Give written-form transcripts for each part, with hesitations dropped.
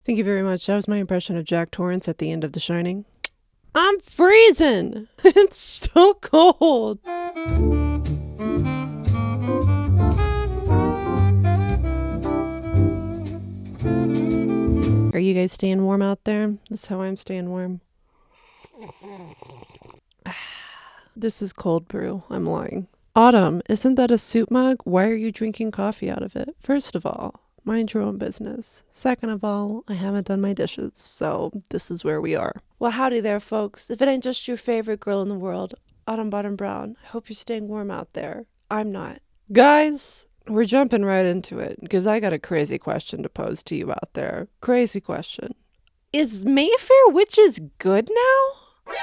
Thank you very much. That was my impression of Jack Torrance at the end of The Shining. I'm freezing! It's so cold! Are you guys staying warm out there? That's how I'm staying warm. This is cold brew. I'm lying. Autumn, isn't that a soup mug? Why are you drinking coffee out of it? First of all, mind your own business. Second of all, I haven't done my dishes, so this is where we are. Well, howdy there, folks. If it ain't just your favorite girl in the world, Autumn Bottom Brown, I hope you're staying warm out there. I'm not. Guys, we're jumping right into it, because I got a crazy question to pose to you out there. Crazy question. Is Mayfair Witches good now?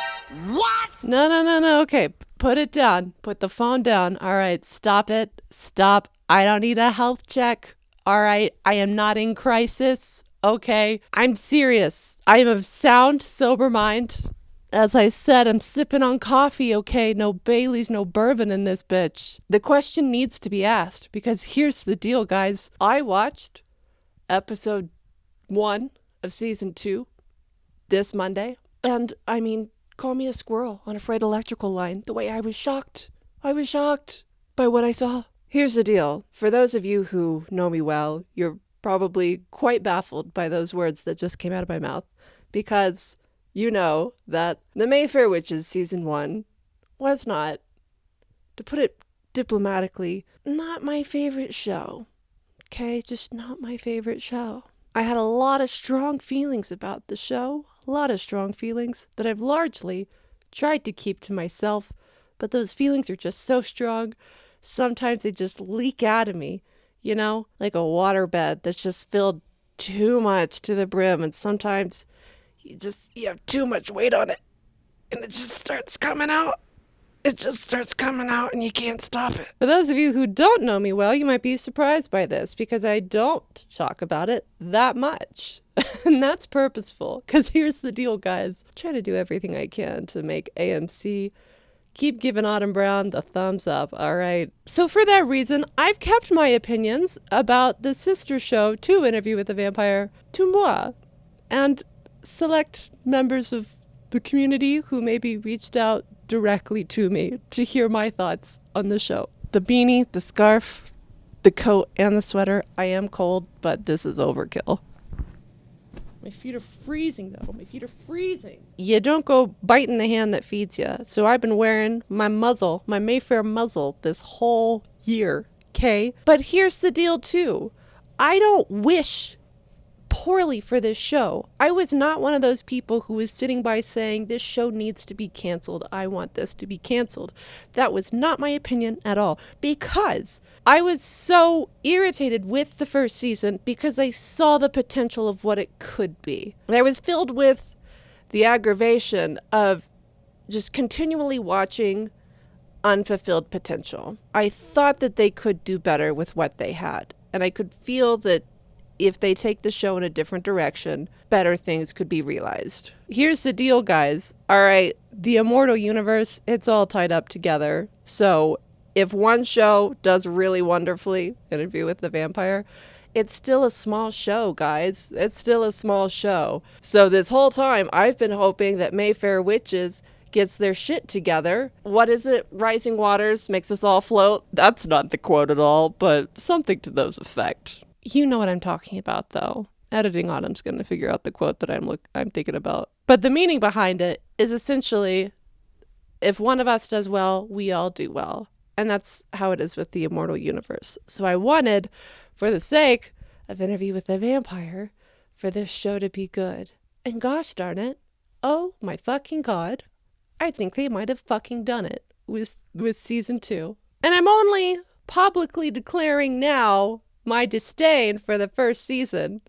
What? No. Okay, put it down. Put the phone down. All right, stop it. Stop. I don't need a health check. All right, I am not in crisis. Okay, I'm serious. I am of sound, sober mind. As I said, I'm sipping on coffee, okay? No Baileys, no bourbon in this bitch. The question needs to be asked, because here's the deal, guys. I watched episode 1 of season 2 this Monday, and I mean, call me a squirrel on a frayed electrical line. The way I was shocked by what I saw. Here's the deal. For those of you who know me well, you're probably quite baffled by those words that just came out of my mouth, because you know that the Mayfair Witches season 1 was not, to put it diplomatically, not my favorite show. Okay, just not my favorite show. I had a lot of strong feelings about the show, a lot of strong feelings that I've largely tried to keep to myself, but those feelings are just so strong, sometimes they just leak out of me, you know, like a waterbed that's just filled too much to the brim, and sometimes you have too much weight on it, and it just starts coming out. It just starts coming out and you can't stop it. For those of you who don't know me well, you might be surprised by this because I don't talk about it that much. And that's purposeful, because here's the deal, guys. I try to do everything I can to make AMC keep giving Autumn Brown the thumbs up, all right? So for that reason, I've kept my opinions about the sister show to Interview with the Vampire to moi, and select members of the community who maybe reached out directly to me to hear my thoughts on the show. The beanie, the scarf, the coat, and the sweater. I am cold, but this is overkill. My feet are freezing, though. My feet are freezing. You don't go biting the hand that feeds you. So I've been wearing my muzzle, my Mayfair muzzle, this whole year, okay? But here's the deal, too. I don't wish poorly for this show. I was not one of those people who was sitting by saying, this show needs to be canceled. I want this to be canceled. That was not my opinion at all, because I was so irritated with the first season because I saw the potential of what it could be. And I was filled with the aggravation of just continually watching unfulfilled potential. I thought that they could do better with what they had, and I could feel that if they take the show in a different direction, better things could be realized. Here's the deal, guys. All right, the immortal universe, it's all tied up together. So if one show does really wonderfully, Interview with the Vampire, it's still a small show, guys. It's still a small show. So this whole time, I've been hoping that Mayfair Witches gets their shit together. What is it? Rising waters makes us all float. That's not the quote at all, but something to those effect. You know what I'm talking about, though. Editing Autumn's going to figure out the quote that I'm thinking about. But the meaning behind it is essentially, if one of us does well, we all do well. And that's how it is with the immortal universe. So I wanted, for the sake of Interview with the Vampire, for this show to be good. And gosh darn it, oh my fucking god, I think they might have fucking done it with season 2. And I'm only publicly declaring now my disdain for the first season.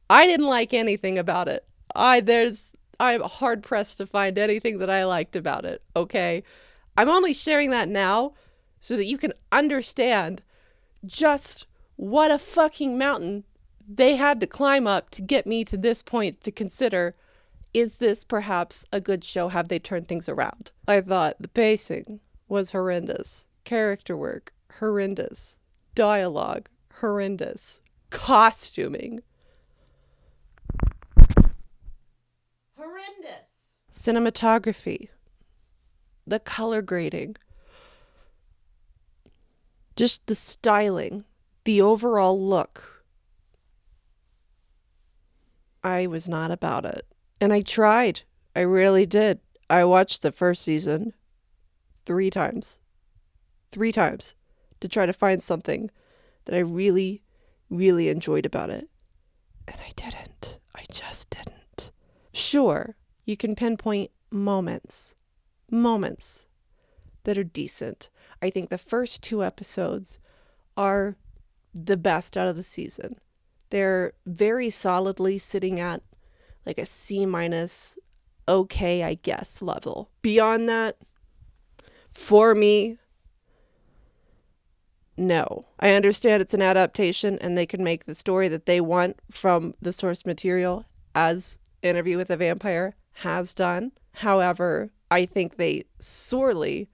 I didn't like anything about it. I'm hard pressed to find anything that I liked about it, okay? I'm only sharing that now so that you can understand just what a fucking mountain they had to climb up to get me to this point to consider, is this perhaps a good show? Have they turned things around? I thought the pacing was horrendous. Character work, horrendous. Dialogue, horrendous. Costuming, horrendous. Cinematography, the color grading, just the styling, the overall look. I was not about it. And I tried. I really did. I watched the first season 3 times. 3 times to try to find something that I really, really enjoyed about it. And I didn't. I just didn't. Sure, you can pinpoint moments that are decent. I think the first 2 episodes are the best out of the season. They're very solidly sitting at like a C-, okay, I guess, level. Beyond that, for me, no. I understand it's an adaptation and they can make the story that they want from the source material, as Interview with a Vampire has done. However, I think they sorely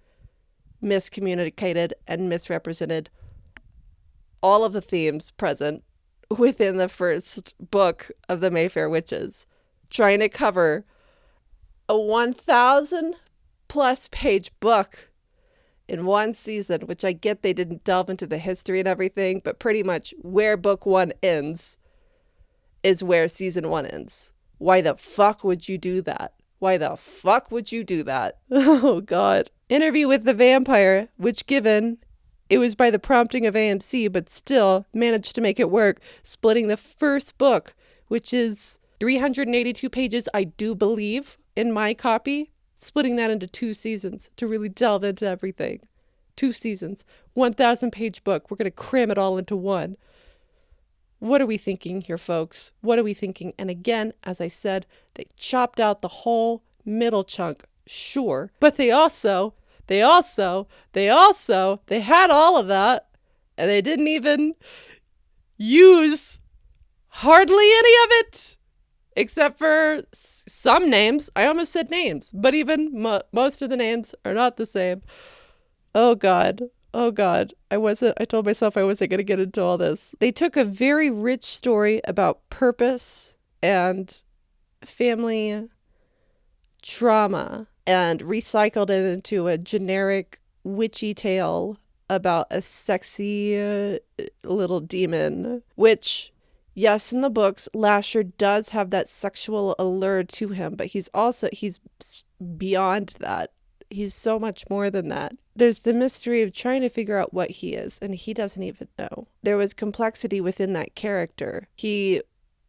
miscommunicated and misrepresented all of the themes present within the first book of the Mayfair Witches, trying to cover a 1,000 plus page book in one season, which I get they didn't delve into the history and everything, but pretty much where book 1 ends is where season 1 ends. Why the fuck would you do that? Why the fuck would you do that? Oh, God. Interview with the Vampire, which given it was by the prompting of AMC, but still managed to make it work, splitting the first book, which is 382 pages, I do believe, in my copy, splitting that into 2 seasons to really delve into everything. 2 seasons, 1,000 page book. We're going to cram it all into one. What are we thinking here, folks? What are we thinking? And again, as I said, they chopped out the whole middle chunk, sure. But they had all of that, and they didn't even use hardly any of it, except for some names. I almost said names, but even most of the names are not the same. Oh, God. I told myself I wasn't going to get into all this. They took a very rich story about purpose and family trauma and recycled it into a generic witchy tale about a sexy little demon, which, yes, in the books, Lasher does have that sexual allure to him, but he's beyond that. He's so much more than that. There's the mystery of trying to figure out what he is, and he doesn't even know. There was complexity within that character. He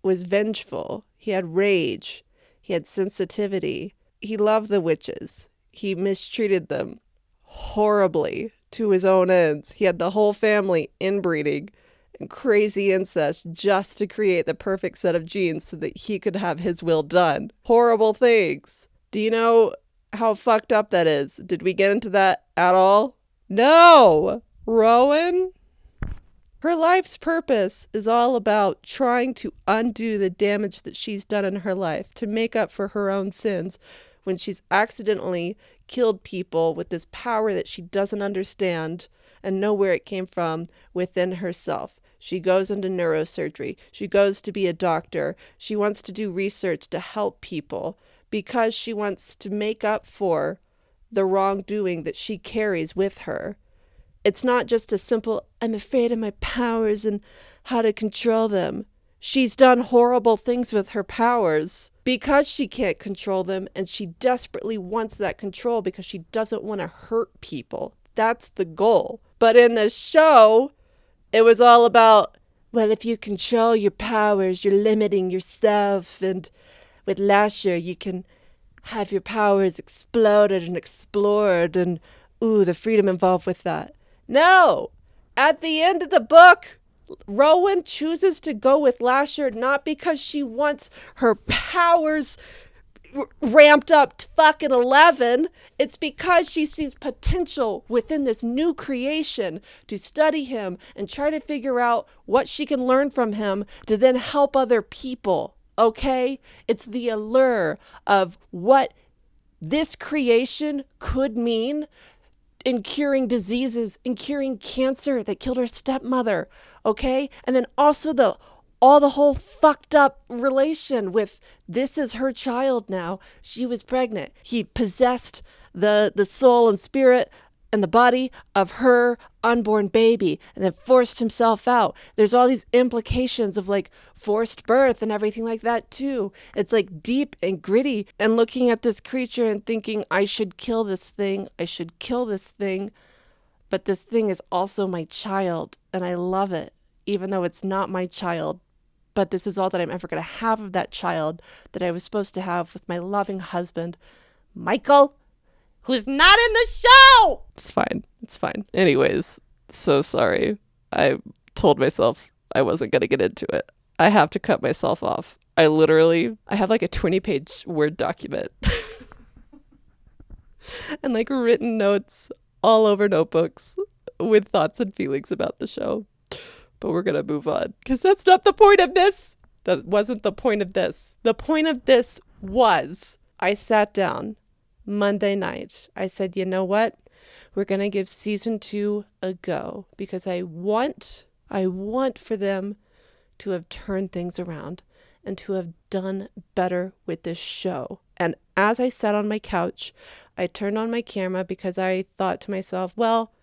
was vengeful. He had rage. He had sensitivity. He loved the witches. He mistreated them horribly to his own ends. He had the whole family inbreeding and crazy incest just to create the perfect set of genes so that he could have his will done. Horrible things. Do you know how fucked up that is? Did we get into that at all? No! Rowan? Her life's purpose is all about trying to undo the damage that she's done in her life, to make up for her own sins when she's accidentally killed people with this power that she doesn't understand and know where it came from within herself. She goes into neurosurgery. She goes to be a doctor. She wants to do research to help people because she wants to make up for the wrongdoing that she carries with her. It's not just a simple, I'm afraid of my powers and how to control them. She's done horrible things with her powers because she can't control them, and she desperately wants that control because she doesn't want to hurt people. That's the goal. But in the show, it was all about, well, if you control your powers, you're limiting yourself, and with Lasher, you can have your powers exploded and explored, and ooh, the freedom involved with that. No! At the end of the book, Rowan chooses to go with Lasher not because she wants her powers ramped up to fucking 11. It's because she sees potential within this new creation to study him and try to figure out what she can learn from him to then help other people. Okay? It's the allure of what this creation could mean in curing diseases, in curing cancer that killed her stepmother, okay? And then also the all the whole fucked up relation with this is her child now. She was pregnant. He possessed the soul and spirit and the body of her unborn baby and then forced himself out. There's all these implications of like forced birth and everything like that too. It's like deep and gritty, and looking at this creature and thinking, I should kill this thing. I should kill this thing. But this thing is also my child and I love it, even though it's not my child. But this is all that I'm ever going to have of that child that I was supposed to have with my loving husband, Michael, who's not in the show. It's fine. It's fine. Anyways, so sorry. I told myself I wasn't going to get into it. I have to cut myself off. I have like a 20-page Word document and like written notes all over notebooks with thoughts and feelings about the show. But we're going to move on because that's not the point of this. That wasn't the point of this. The point of this was I sat down Monday night. I said, you know what? We're going to give season 2 a go because I want for them to have turned things around and to have done better with this show. And as I sat on my couch, I turned on my camera because I thought to myself, well,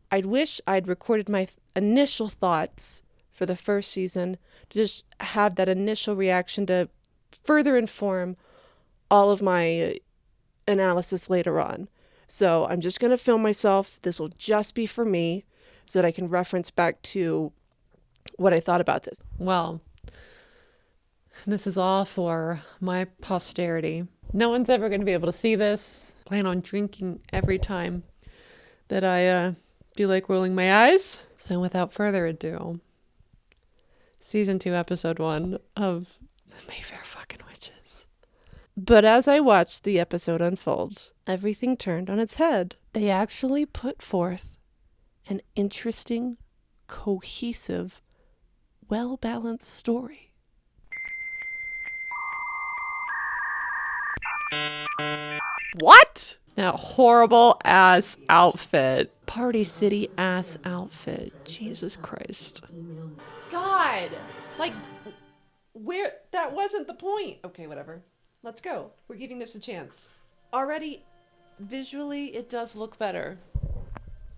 I wish I'd recorded my initial thoughts for the first season to just have that initial reaction to further inform all of my analysis later on. So I'm just going to film myself. This will just be for me so that I can reference back to what I thought about this. Well, this is all for my posterity. No one's ever going to be able to see this. I plan on drinking every time that I feel like rolling my eyes. So without further ado, season 2, episode 1 of the Mayfair fucking Witches. But as I watched the episode unfold, everything turned on its head. They actually put forth an interesting, cohesive, well-balanced story. What? That horrible ass outfit. Party City ass outfit. Jesus Christ. God. Like, where? That wasn't the point. Okay, whatever. Let's go. We're giving this a chance. Already, visually, it does look better.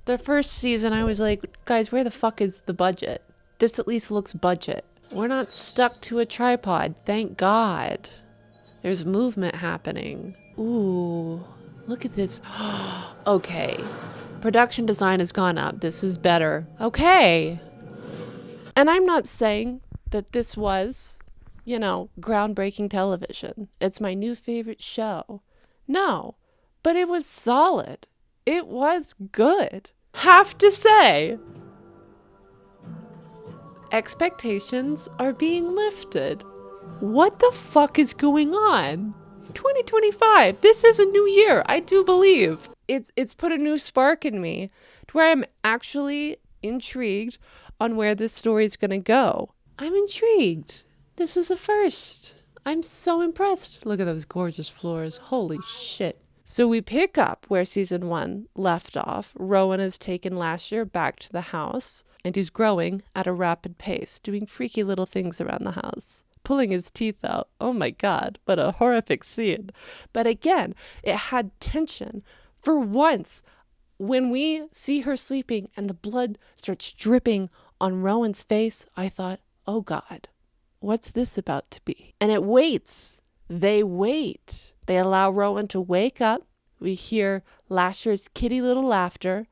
The first season, I was like, guys, where the fuck is the budget? This at least looks budget. We're not stuck to a tripod. Thank God. There's movement happening. Ooh, look at this. Okay. Production design has gone up. This is better. Okay. And I'm not saying that this was, groundbreaking television. It's my new favorite show. No, but it was solid. It was good. Have to say, expectations are being lifted. What the fuck is going on? 2025. This is a new year. I do believe. It's put a new spark in me to where I'm actually intrigued on where this story is going to go. I'm intrigued. This is a first. I'm so impressed. Look at those gorgeous floors. Holy shit. So we pick up where season 1 left off. Rowan has taken Lasher back to the house, and he's growing at a rapid pace, doing freaky little things around the house, pulling his teeth out. Oh my God, what a horrific scene. But again, it had tension. For once, when we see her sleeping and the blood starts dripping on Rowan's face, I thought, oh God, what's this about to be? And it waits. They wait. They allow Rowan to wake up. We hear Lasher's kitty little laughter,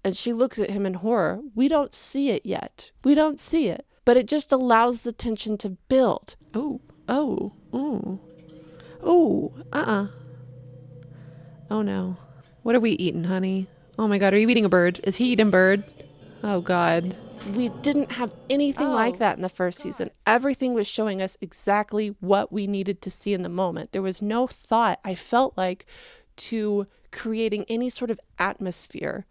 and she looks at him in horror. We don't see it yet. We don't see it. But it just allows the tension to build. Oh, Oh no. What are we eating, honey? Oh my God, are you eating a bird? Is he eating bird? Oh God. We didn't have anything like that in the first season. Everything was showing us exactly what we needed to see in the moment. There was no thought, I felt like, to creating any sort of atmosphere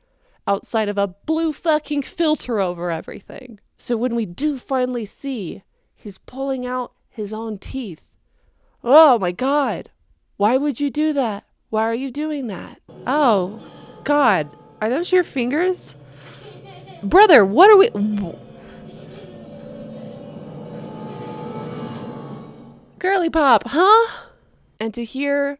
outside of a blue fucking filter over everything. So when we do finally see he's pulling out his own teeth, oh my God, why would you do that? Why are you doing that? Oh God, are those your fingers? Brother, what are we... Girly pop, huh? And to hear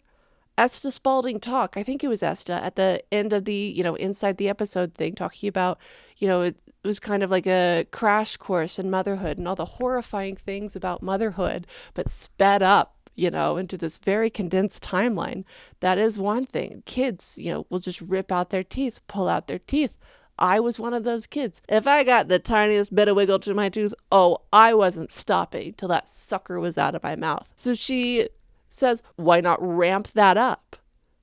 Esta Spalding talk, I think it was Esta, at the end of the, inside the episode thing, talking about, it was kind of like a crash course in motherhood and all the horrifying things about motherhood, but sped up, into this very condensed timeline. That is one thing. Kids, will just rip out their teeth, pull out their teeth. I was one of those kids. If I got the tiniest bit of wiggle to my tooth, I wasn't stopping till that sucker was out of my mouth. So she says, why not ramp that up?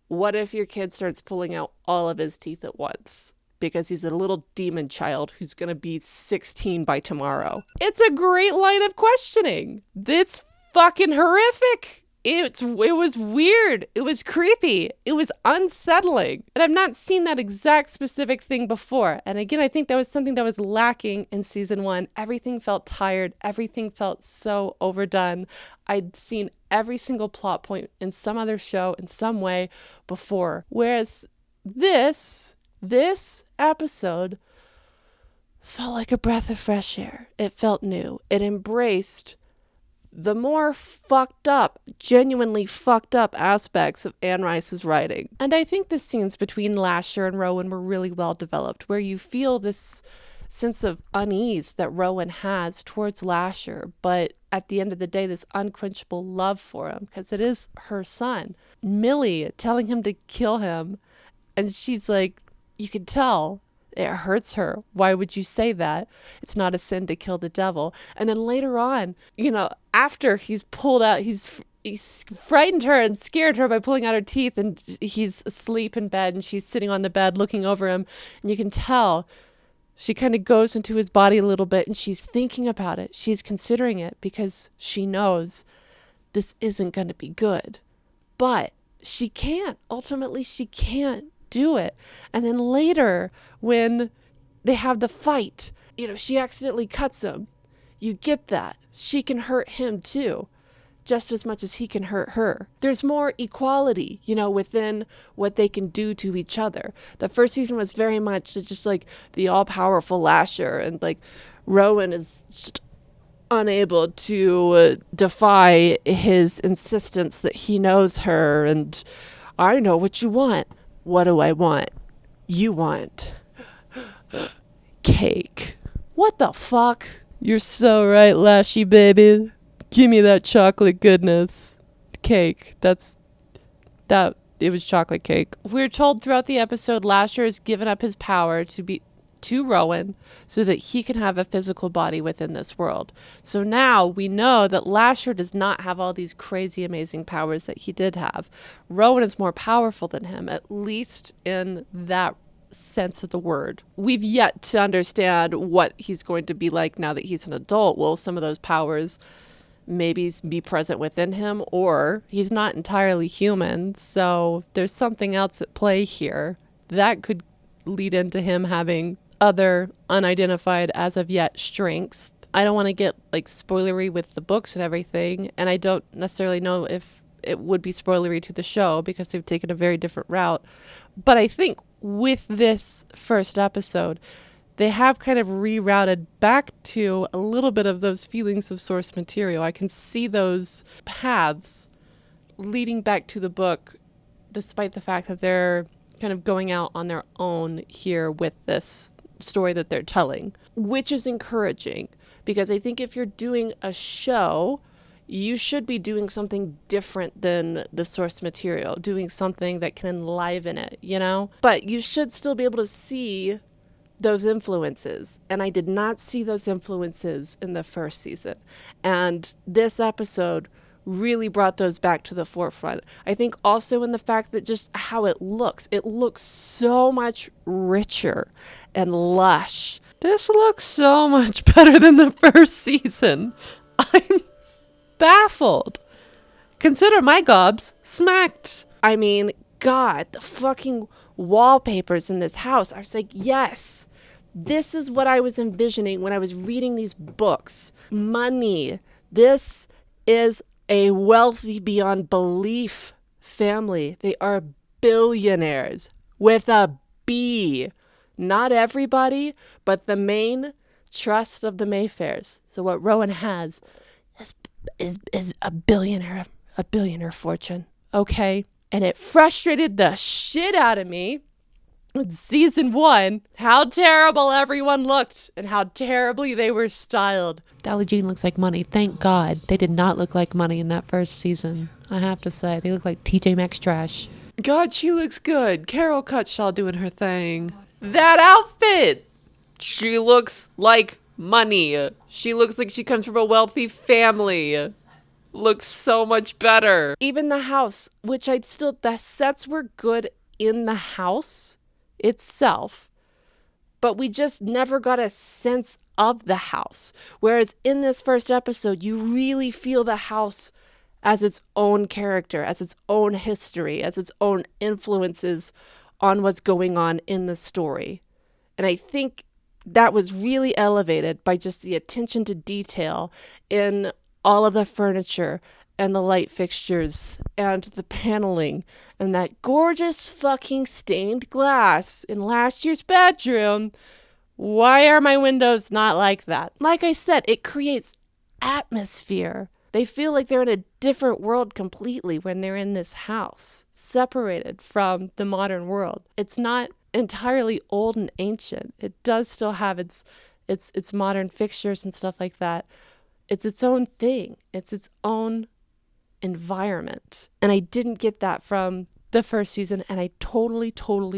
What if your kid starts pulling out all of his teeth at once? Because he's a little demon child who's going to be 16 by tomorrow. It's a great line of questioning. It's fucking horrific. It was weird. It was creepy. It was unsettling. And I've not seen that exact specific thing before. And again, I think that was something that was lacking in season 1. Everything felt tired. Everything felt so overdone. I'd seen every single plot point in some other show in some way before. Whereas this episode felt like a breath of fresh air. It felt new. It embraced the more genuinely fucked up aspects of Anne Rice's writing. And I think the scenes between Lasher and Rowan were really well developed, where you feel this sense of unease that Rowan has towards Lasher, but at the end of the day, this unquenchable love for him, because it is her son. Millie telling him to kill him, and she's like, you can tell it hurts her. Why would you say that? It's not a sin to kill the devil. And then later on, after he's pulled out, he's frightened her and scared her by pulling out her teeth, and he's asleep in bed, and she's sitting on the bed looking over him, and you can tell she kind of goes into his body a little bit, and she's thinking about it. She's considering it because she knows this isn't going to be good. But she can't. Ultimately, she can't do it. And then later, when they have the fight, she accidentally cuts him. You get that. She can hurt him too, just as much as he can hurt her. There's more equality, within what they can do to each other. The first season was very much just like the all-powerful Lasher, and like Rowan is just unable to defy his insistence that he knows her, and I know what you want. What do I want? You want cake. What the fuck? You're so right, Lashy baby. Give me that chocolate goodness. Cake. It was chocolate cake. We're told throughout the episode Lasher has given up his power to Rowan so that he can have a physical body within this world. So now we know that Lasher does not have all these crazy amazing powers that he did have. Rowan is more powerful than him, at least in that sense of the word. We've yet to understand what he's going to be like now that he's an adult. Will some of those powers maybe be present within him, or he's not entirely human, so there's something else at play here that could lead into him having other unidentified as of yet strengths. I don't want to get spoilery with the books and everything, and I don't necessarily know if it would be spoilery to the show because they've taken a very different route. But I think with this first episode, they have kind of rerouted back to a little bit of those feelings of source material. I can see those paths leading back to the book, despite the fact that they're kind of going out on their own here with this story that they're telling, which is encouraging, because I think if you're doing a show, you should be doing something different than the source material, doing something that can enliven it, But you should still be able to see those influences, and I did not see those influences in the first season. And this episode really brought those back to the forefront. I think also in the fact that just how it looks so much richer and lush. This looks so much better than the first season. I'm baffled. Consider my gobs smacked. I mean, God, the fucking wallpapers in this house. I was like, yes, this is what I was envisioning when I was reading these books. Money. This is a wealthy beyond belief family. They are billionaires with a B. Not everybody, but the main trust of the Mayfairs. So what Rowan has is is a billionaire fortune, okay? And it frustrated the shit out of me in season 1 how terrible everyone looked and how terribly they were styled. Dolly Jean looks like money. Thank God they did not look like money in that first season. I have to say, they look like TJ Maxx trash. God, she looks good. Carol Cutshaw doing her thing. That outfit! She looks like money. She looks like she comes from a wealthy family. Looks so much better. Even the house, which the sets were good in the house itself, but we just never got a sense of the house. Whereas in this first episode, you really feel the house as its own character, as its own history, as its own influences on what's going on in the story. And I think that was really elevated by just the attention to detail in all of the furniture and the light fixtures and the paneling and that gorgeous fucking stained glass in last year's bedroom. Why are my windows not like that? Like I said, it creates atmosphere. They feel like they're in a different world completely when they're in this house, separated from the modern world. It's not entirely old and ancient. It does still have its modern fixtures and stuff like that. It's its own thing. It's its own environment. And I didn't get that from the first season, and I totally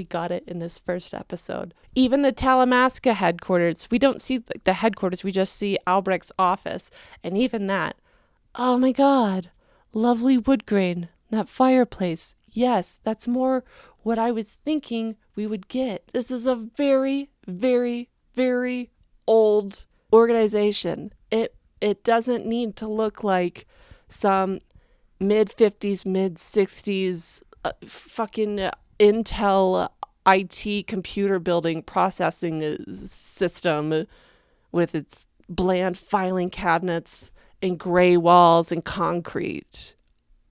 got it in this first episode. Even the Talamasca headquarters, we don't see the headquarters, we just see Albrecht's office. And even that, oh my God, lovely wood grain, that fireplace. Yes, that's more what I was thinking we would get. This is a very, very, very old organization. It doesn't need to look like some mid-50s, mid-60s fucking Intel IT computer building processing system with its bland filing cabinets and gray walls and concrete.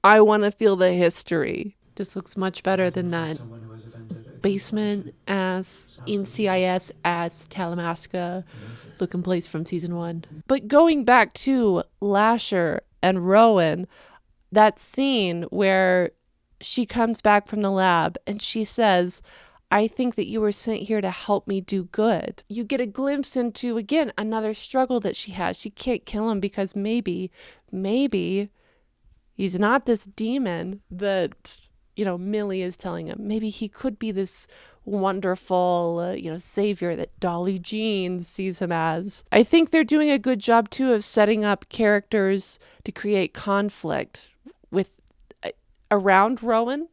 I want to feel the history. This looks much better than that basement ass, NCIS ass Talamasca looking place from season 1. But going back to Lasher and Rowan, that scene where she comes back from the lab and she says, I think that you were sent here to help me do good. You get a glimpse into, again, another struggle that she has. She can't kill him because maybe he's not this demon that, Millie is telling him. Maybe he could be this wonderful, savior that Dolly Jean sees him as. I think they're doing a good job, too, of setting up characters to create conflict around Rowan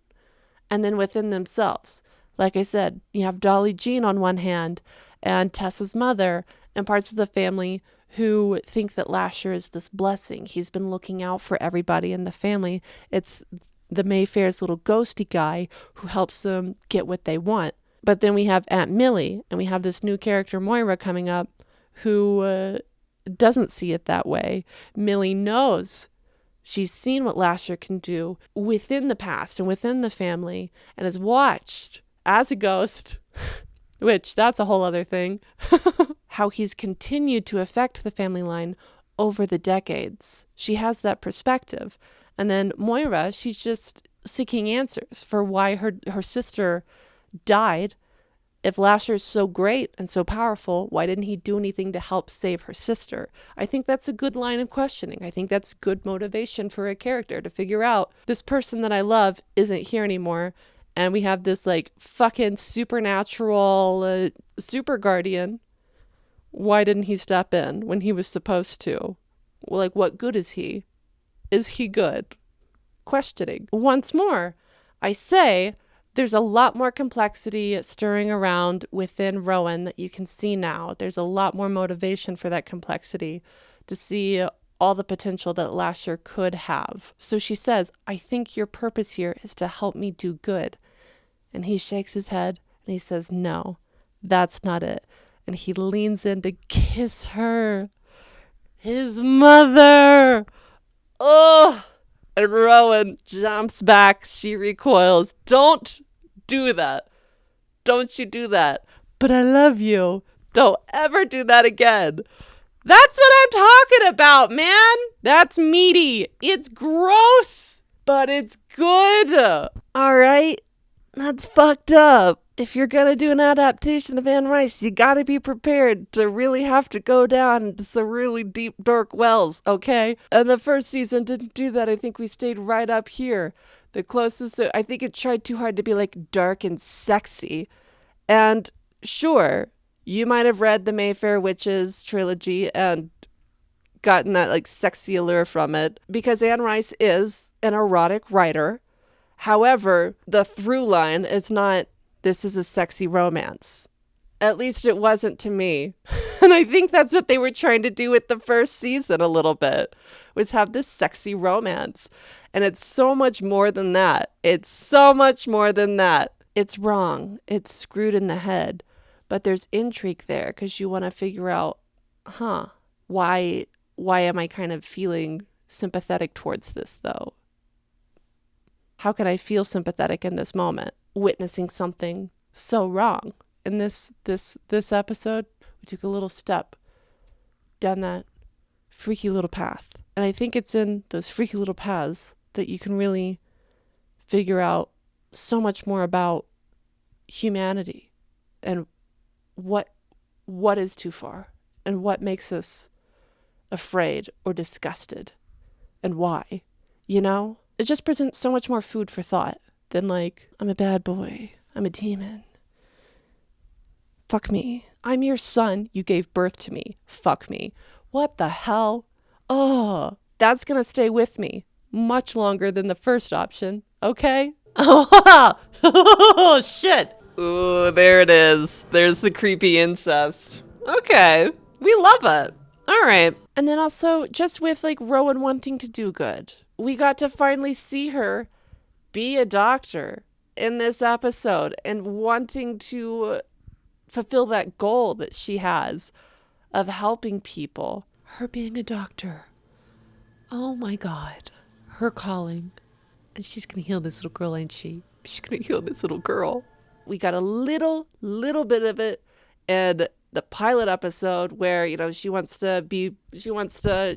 and then within themselves. Like I said, you have Dolly Jean on one hand and Tessa's mother and parts of the family who think that Lasher is this blessing. He's been looking out for everybody in the family. It's the Mayfair's little ghosty guy who helps them get what they want. But then we have Aunt Millie, and we have this new character, Moira, coming up, who doesn't see it that way. Millie knows. She's seen what Lasher can do within the past and within the family, and has watched as a ghost, which that's a whole other thing, how he's continued to affect the family line over the decades. She has that perspective. And then Moira, she's just seeking answers for why her sister died. If Lasher's so great and so powerful, why didn't he do anything to help save her sister? I think that's a good line of questioning. I think that's good motivation for a character to figure out this person that I love isn't here anymore. And we have this fucking supernatural super guardian. Why didn't he step in when he was supposed to? What good is he? Is he good? Questioning. Once more, I say there's a lot more complexity stirring around within Rowan that you can see now. There's a lot more motivation for that complexity to see all the potential that Lasher could have. So she says, I think your purpose here is to help me do good. And he shakes his head and he says, no, that's not it. And he leans in to kiss her. His mother. Oh, and Rowan jumps back. She recoils. Don't do that. Don't you do that. But I love you. Don't ever do that again. That's what I'm talking about, man. That's meaty. It's gross, but it's good. All right. That's fucked up. If you're going to do an adaptation of Anne Rice, you got to be prepared to really have to go down into some really deep, dark wells, okay? And the first season didn't do that. I think we stayed right up here. The closest, I think it tried too hard to be like dark and sexy. And sure, you might have read the Mayfair Witches trilogy and gotten that like sexy allure from it because Anne Rice is an erotic writer. However, the through line is not, this is a sexy romance. At least it wasn't to me. And I think that's what they were trying to do with the first season a little bit, was have this sexy romance. And it's so much more than that. It's so much more than that. It's wrong. It's screwed in the head. But there's intrigue there because you want to figure out, why am I kind of feeling sympathetic towards this though? How can I feel sympathetic in this moment, witnessing something so wrong? In this episode, we took a little step down that freaky little path. And I think it's in those freaky little paths that you can really figure out so much more about humanity and what is too far and what makes us afraid or disgusted and why, you know? It just presents so much more food for thought than like, I'm a bad boy, I'm a demon. Fuck me. I'm your son, you gave birth to me. Fuck me. What the hell? Oh, that's gonna stay with me much longer than the first option, okay? Oh, shit. Ooh, there it is. There's the creepy incest. Okay, we love it. All right. And then also, just with like Rowan wanting to do good, we got to finally see her be a doctor in this episode and wanting to fulfill that goal that she has of helping people. Her being a doctor. Oh my God. Her calling. And she's going to heal this little girl, ain't she? She's going to heal this little girl. We got a little bit of it in the pilot episode where, you know, she wants to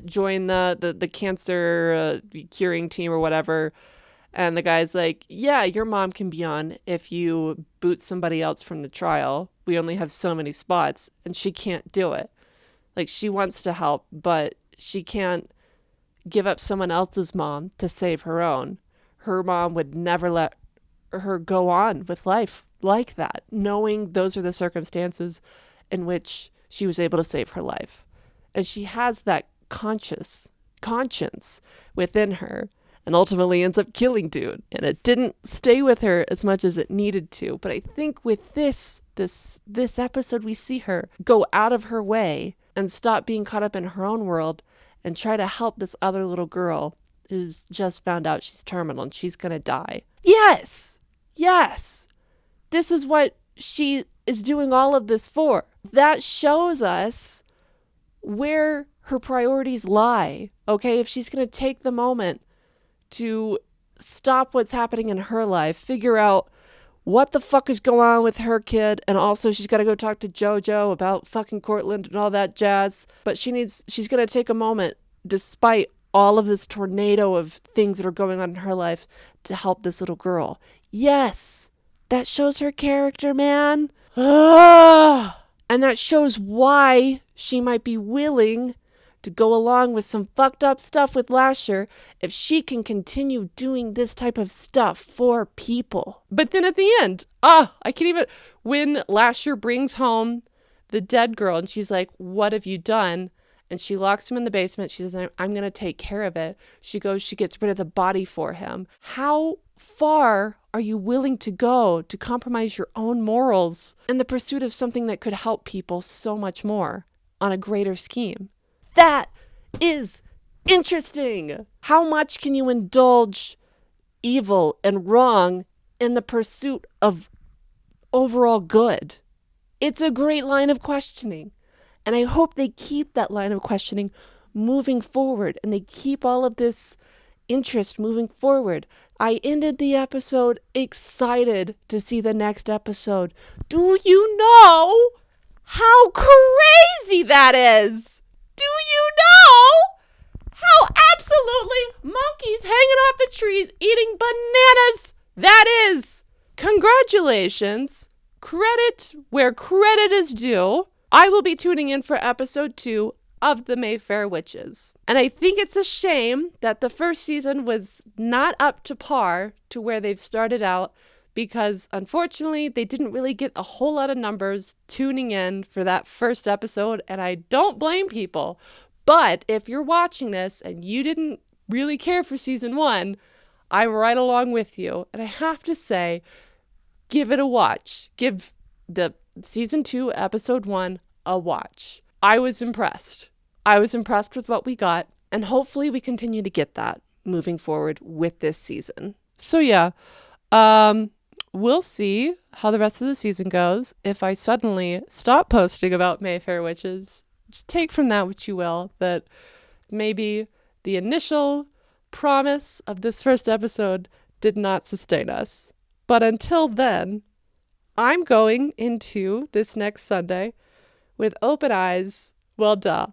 join the cancer curing team or whatever. And the guy's like, yeah, your mom can be on if you boot somebody else from the trial. We only have so many spots. And she can't do it. Like, she wants to help, but she can't give up someone else's mom to save her own. Her mom would never let her go on with life like that, knowing those are the circumstances in which she was able to save her life. And she has that conscience within her and ultimately ends up killing dude. And it didn't stay with her as much as it needed to. But I think with this episode, we see her go out of her way and stop being caught up in her own world and try to help this other little girl who's just found out she's terminal and she's going to die. Yes. This is what she is doing all of this for. That shows us where her priorities lie, okay? If she's going to take the moment to stop what's happening in her life, figure out what the fuck is going on with her kid, and also she's got to go talk to JoJo about fucking Cortland and all that jazz. But she's going to take a moment, despite all of this tornado of things that are going on in her life, to help this little girl. Yes, that shows her character, man. And that shows why she might be willing to go along with some fucked up stuff with Lasher if she can continue doing this type of stuff for people. But then at the end, I can't even, when Lasher brings home the dead girl and she's like, what have you done? And she locks him in the basement. She says, I'm going to take care of it. She gets rid of the body for him. How far are you willing to go to compromise your own morals in the pursuit of something that could help people so much more on a greater scheme? That is interesting. How much can you indulge evil and wrong in the pursuit of overall good? It's a great line of questioning. And I hope they keep that line of questioning moving forward and they keep all of this interest moving forward. I ended the episode excited to see the next episode. Do you know how crazy that is? Do you know how absolutely monkeys hanging off the trees eating bananas that is? Congratulations. Credit where credit is due. I will be tuning in for episode 2 of the Mayfair Witches. And I think it's a shame that the first season was not up to par to where they've started out, because unfortunately they didn't really get a whole lot of numbers tuning in for that first episode, and I don't blame people. But if you're watching this and you didn't really care for season 1, I'm right along with you. And I have to say, give it a watch. Give the season 2, episode 1 a watch. I was impressed. I was impressed with what we got, and hopefully we continue to get that moving forward with this season. So yeah, we'll see how the rest of the season goes. If I suddenly stop posting about Mayfair Witches, just take from that what you will, that maybe the initial promise of this first episode did not sustain us. But until then, I'm going into this next Sunday with open eyes. Well, duh.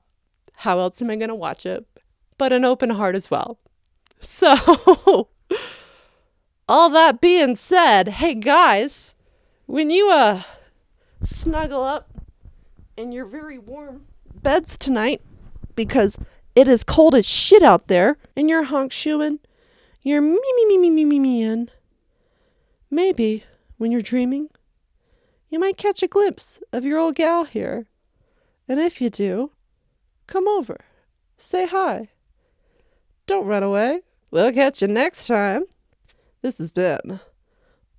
How else am I going to watch it? But an open heart as well. So, all that being said, hey guys, when you snuggle up in your very warm beds tonight, because it is cold as shit out there, and you're honk shoeing, you're me-in, maybe when you're dreaming, you might catch a glimpse of your old gal here. And if you do, come over. Say hi. Don't run away. We'll catch you next time. This has been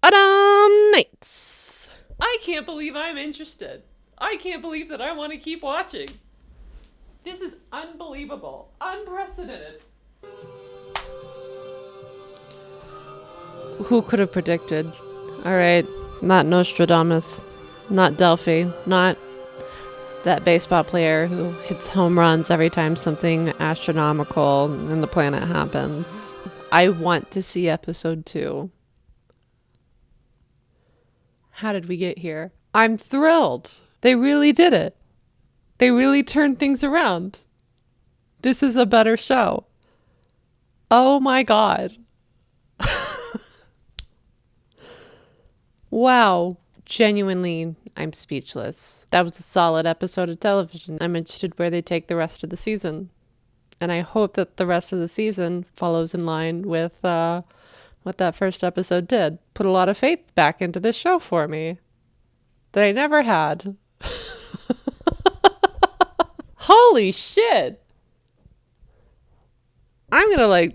Autumn Nights. I can't believe I'm interested. I can't believe that I want to keep watching. This is unbelievable. Unprecedented. Who could have predicted? All right, not Nostradamus, not Delphi, not that baseball player who hits home runs every time something astronomical in the planet happens. I want to see episode 2. How did we get here? I'm thrilled. They really did it. They really turned things around. This is a better show. Oh my God. Wow. Genuinely, I'm speechless. That was a solid episode of television. I'm interested where they take the rest of the season. And I hope that the rest of the season follows in line with what that first episode did. Put a lot of faith back into this show for me that I never had. Holy shit. I'm gonna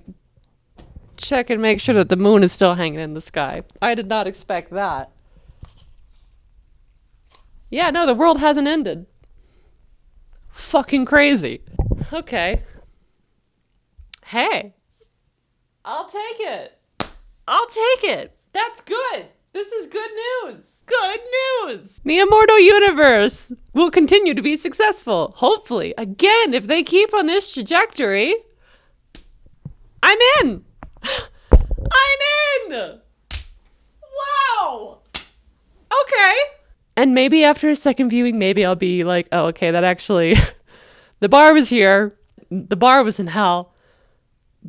check and make sure that the moon is still hanging in the sky. I did not expect that. Yeah, no, the world hasn't ended. Fucking crazy. Okay. Hey. I'll take it. I'll take it. That's good. This is good news. Good news. The Immortal Universe will continue to be successful. Hopefully. Again, if they keep on this trajectory, I'm in. I'm in. Wow. Okay. And maybe after a second viewing, maybe I'll be like, oh, okay, that actually, the bar was here. The bar was in hell.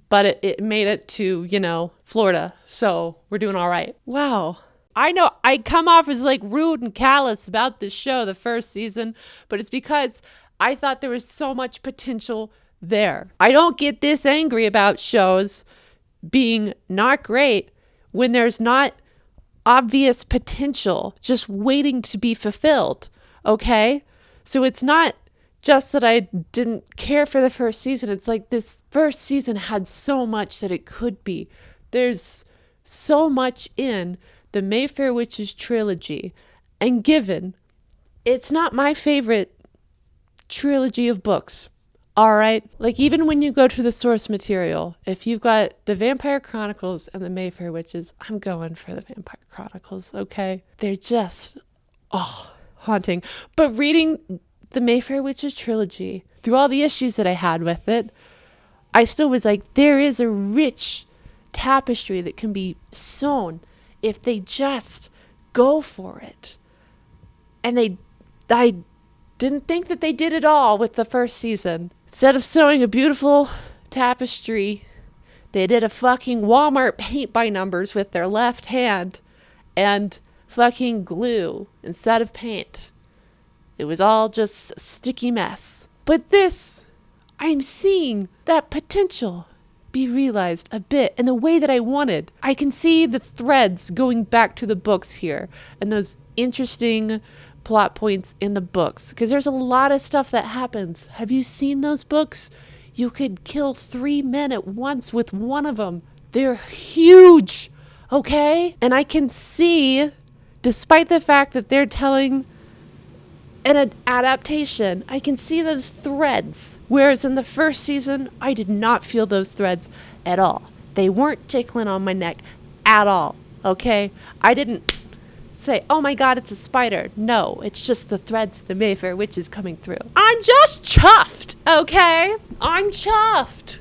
But it made it to, Florida. So we're doing all right. Wow. I know I come off as rude and callous about this show, the first season, but it's because I thought there was so much potential there. I don't get this angry about shows being not great when there's not obvious potential just waiting to be fulfilled. Okay? So it's not just that I didn't care for the first season. It's this first season had so much that it could be. There's so much in the Mayfair Witches trilogy. And given it's not my favorite trilogy of books, all right? Even when you go to the source material, if you've got the Vampire Chronicles and the Mayfair Witches, I'm going for the Vampire Chronicles, okay? They're just, haunting. But reading the Mayfair Witches trilogy, through all the issues that I had with it, I still was there is a rich tapestry that can be sewn if they just go for it. And I Didn't think that they did it all with the first season. Instead of sewing a beautiful tapestry, they did a fucking Walmart paint by numbers with their left hand and fucking glue instead of paint. It was all just a sticky mess. But this, I'm seeing that potential be realized a bit in the way that I wanted. I can see the threads going back to the books here and those interesting plot points in the books, because there's a lot of stuff that happens. Have you seen those books? You could kill 3 men at once with one of them. They're huge, okay? And I can see, despite the fact that they're telling an adaptation, I can see those threads. Whereas in the first season, I did not feel those threads at all. They weren't tickling on my neck at all, okay? I didn't say, oh my God, it's a spider. No, it's just the threads of the Mayfair Witches coming through. I'm just chuffed, okay? I'm chuffed.